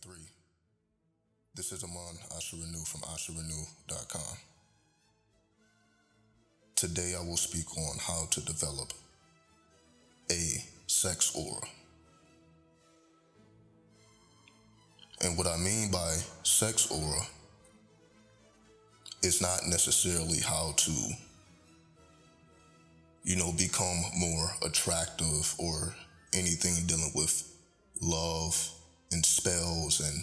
93. This is Aman Asharenew from asharenew.com. Today I will speak on how to develop a sex aura. And what I mean by sex aura is not necessarily how to, become more attractive or anything dealing with love and spells, and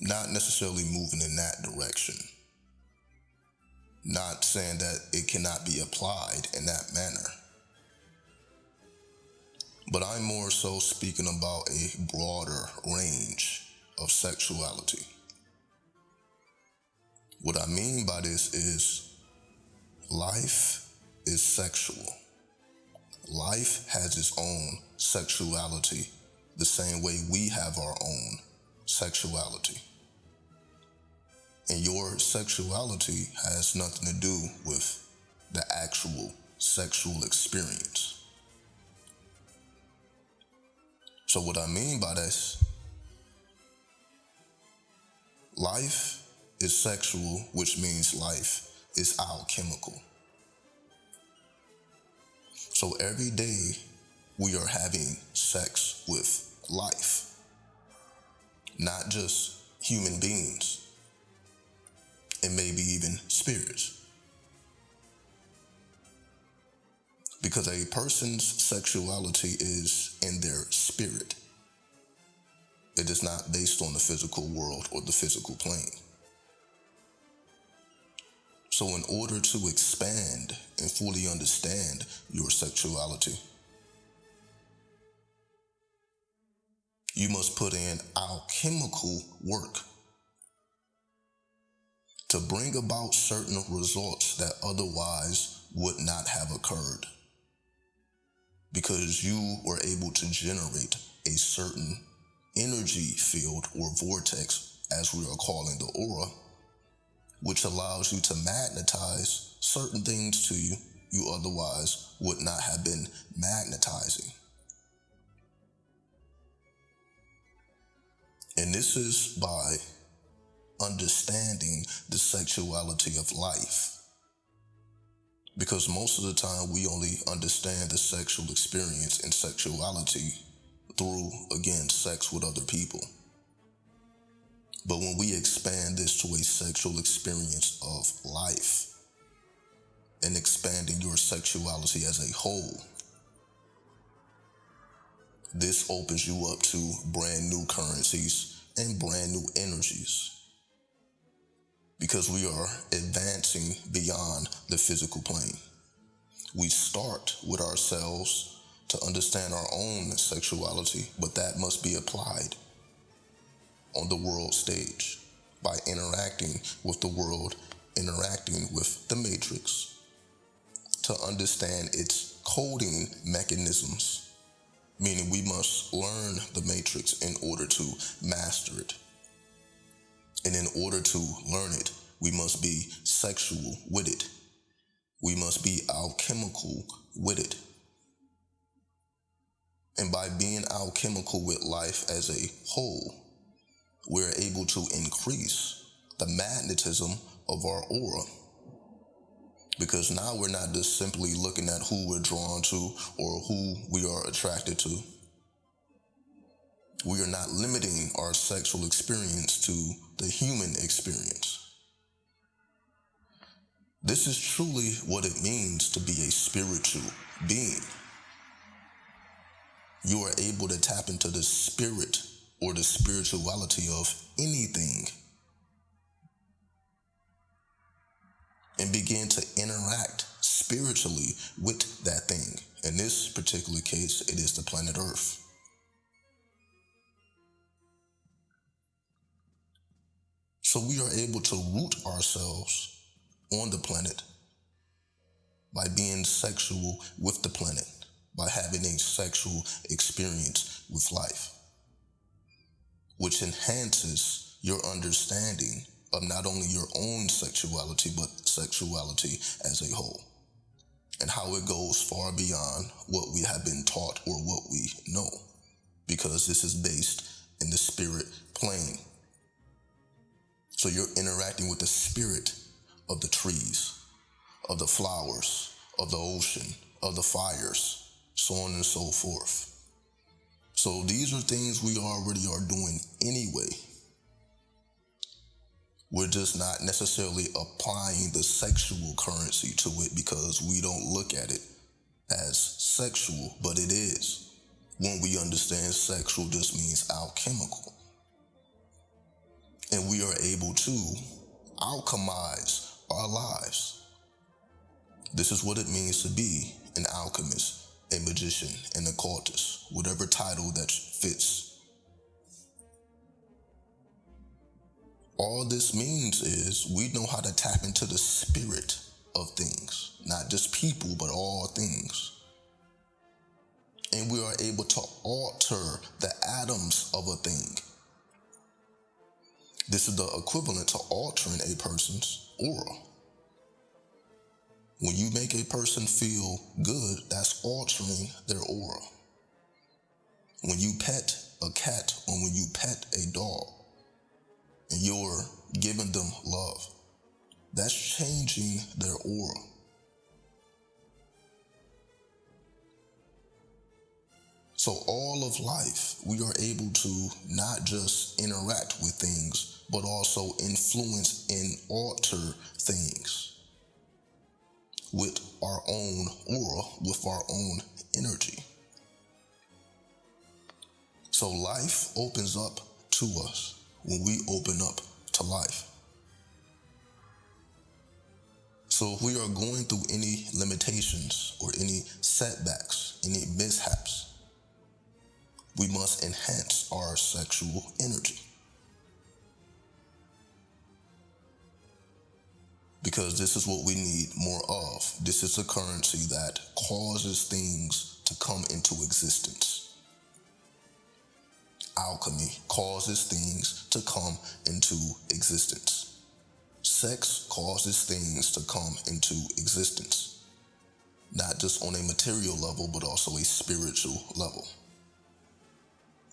not necessarily moving in that direction. Not saying that it cannot be applied in that manner. But I'm more so speaking about a broader range of sexuality. What I mean by this is life is sexual. Life has its own sexuality the same way we have our own sexuality. And your sexuality has nothing to do with the actual sexual experience. So what I mean by this, life is sexual, which means life is alchemical. So every day we are having sex with life, not just human beings, and maybe even spirits. Because a person's sexuality is in their spirit. It is not based on the physical world or the physical plane. So in order to expand and fully understand your sexuality, you must put in alchemical work to bring about certain results that otherwise would not have occurred, because you were able to generate a certain energy field or vortex, as we are calling the aura, which allows you to magnetize certain things to you otherwise would not have been magnetizing. And this is by understanding the sexuality of life. Because most of the time we only understand the sexual experience and sexuality through, again, sex with other people. But when we expand this to a sexual experience of life and expanding your sexuality as a whole, this opens you up to brand new currencies and brand new energies. Because we are advancing beyond the physical plane. We start with ourselves to understand our own sexuality, but that must be applied on the world stage by interacting with the world, interacting with the matrix, to understand its coding mechanisms, meaning we must learn the matrix in order to master it. And in order to learn it, we must be sexual with it. We must be alchemical with it. And by being alchemical with life as a whole, we're able to increase the magnetism of our aura. Because now we're not just simply looking at who we're drawn to or who we are attracted to. We are not limiting our sexual experience to the human experience. This is truly what it means to be a spiritual being. You are able to tap into the spirit or the spirituality of anything and begin to interact spiritually with that thing. In this particular case, it is the planet Earth. So we are able to root ourselves on the planet by being sexual with the planet, by having a sexual experience with life, which enhances your understanding of not only your own sexuality, but sexuality as a whole, and how it goes far beyond what we have been taught or what we know, because this is based in the spirit plane. So you're interacting with the spirit of the trees, of the flowers, of the ocean, of the fires, so on and so forth. So these are things we already are doing anyway. We're just not necessarily applying the sexual currency to it because we don't look at it as sexual, but it is. When we understand sexual just means alchemical. And we are able to alchemize our lives. This is what it means to be an alchemist, a magician, an occultist, whatever title that fits. All this means is we know how to tap into the spirit of things, not just people, but all things. And we are able to alter the atoms of a thing. This is the equivalent to altering a person's aura. When you make a person feel good, that's altering their aura. When you pet a cat or when you pet a dog and you're giving them love, that's changing their aura. So all of life, we are able to not just interact with things, but also influence and alter things with our own aura, with our own energy. So life opens up to us when we open up to life. So if we are going through any limitations or any setbacks, any mishaps, we must enhance our sexual energy. Because this is what we need more of. This is a currency that causes things to come into existence. Alchemy causes things to come into existence. Sex causes things to come into existence. Not just on a material level, but also a spiritual level.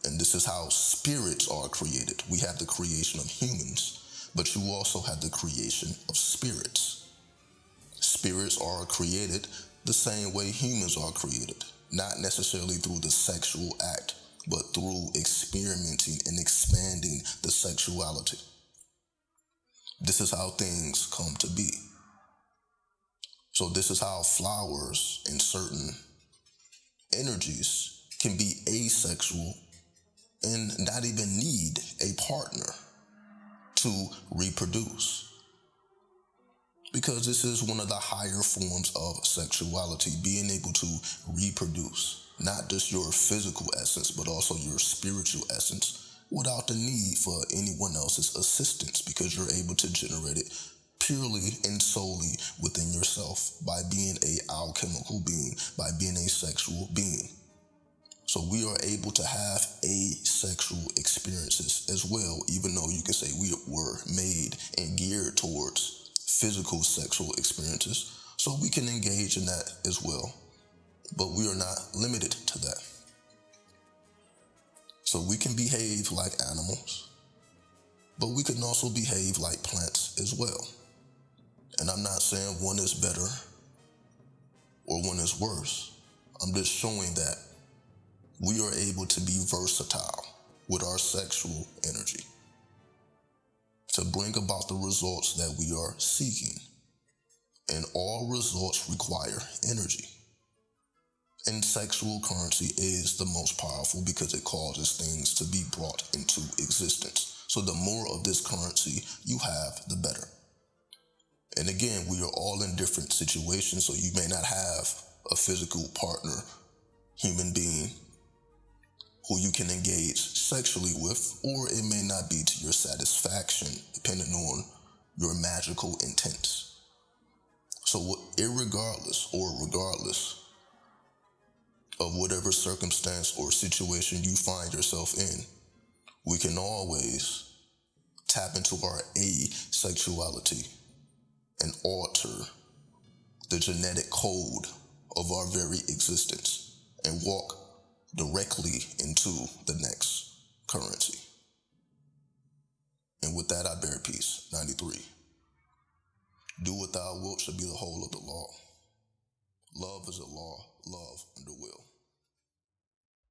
And this is how spirits are created. We have the creation of humans, but you also have the creation of spirits. Spirits are created the same way humans are created, not necessarily through the sexual act, but through experimenting and expanding the sexuality. This is how things come to be. So this is how flowers and certain energies can be asexual and not even need a partner to reproduce. Because this is one of the higher forms of sexuality, being able to reproduce, not just your physical essence, but also your spiritual essence, without the need for anyone else's assistance, because you're able to generate it purely and solely within yourself by being an alchemical being, by being a sexual being. So we are able to have asexual experiences as well, even though you can say we were made and geared towards physical sexual experiences. So we can engage in that as well, but we are not limited to that. So we can behave like animals, but we can also behave like plants as well. And I'm not saying one is better or one is worse. I'm just showing that we are able to be versatile with our sexual energy to bring about the results that we are seeking. And all results require energy. And sexual currency is the most powerful because it causes things to be brought into existence. So the more of this currency you have, the better. And again, we are all in different situations, so you may not have a physical partner, human being, who you can engage sexually with, or it may not be to your satisfaction, depending on your magical intents. So regardless of whatever circumstance or situation you find yourself in, we can always tap into our asexuality and alter the genetic code of our very existence and walk directly into the next currency. And with that I bear peace. 93. Do what thou wilt shall be the whole of the law. Love is a law, love under will.